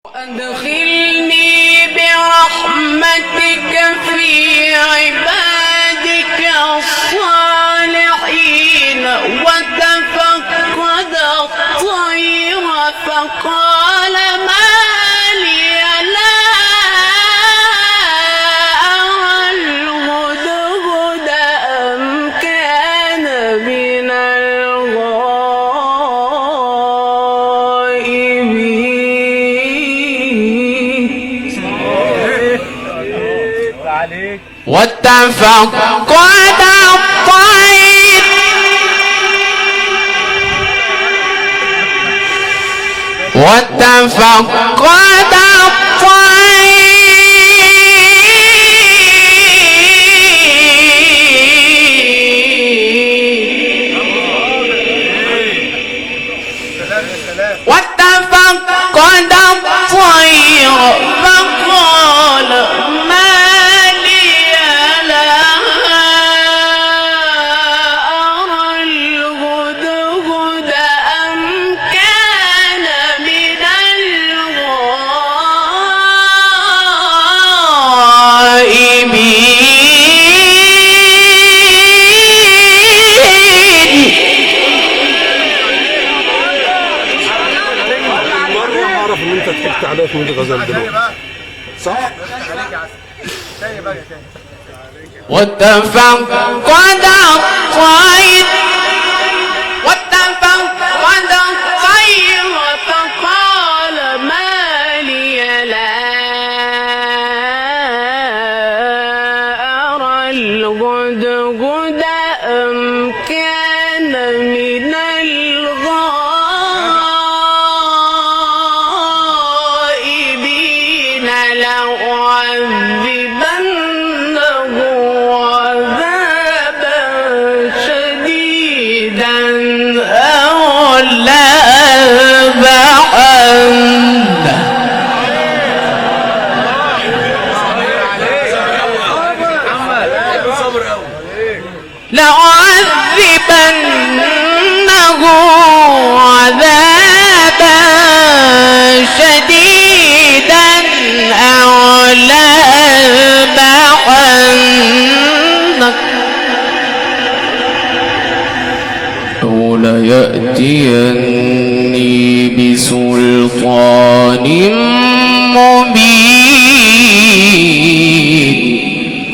أدخلني برحمتك في عبادك الصالحين. وتفقد الطير فقال ما لي لا أرى الهدهد أم كان من وتفقد الطير وتفقد الطير فقال ما لي لا أرى الهدهد أم كان من انت ضحكت عليا في ميت غزال دلوقتي صح؟ وتفقد الطير فقال ما لي لا أرى الهدهد أم كان من الغائبين لأعذبنه عذابا شديدا أو لأعذبنه عذابا شديدا أو لأذبحنه أو ليأتيني بسلطان مبين.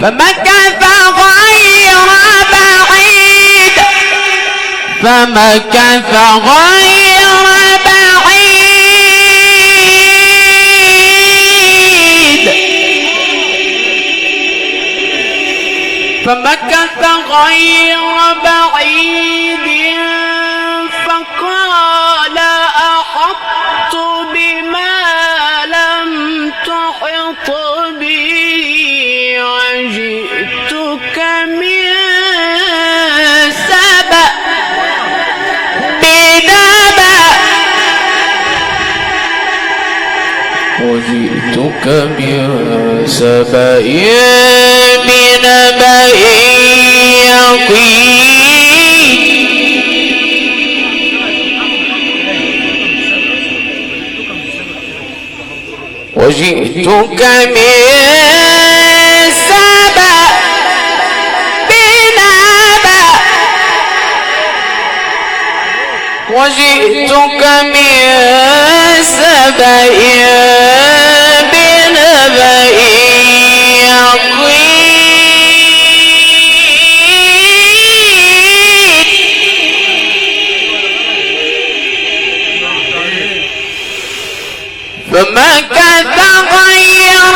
فمكث غير بعيد فمكث غير بعيد فقال أحطت بما لم تحط به وجئتك من سبأ بنبأ بنبأ يقين. وجئتك من سبأ بنبأ وجئتك من سبأ بنبأ يقين. فمكث غير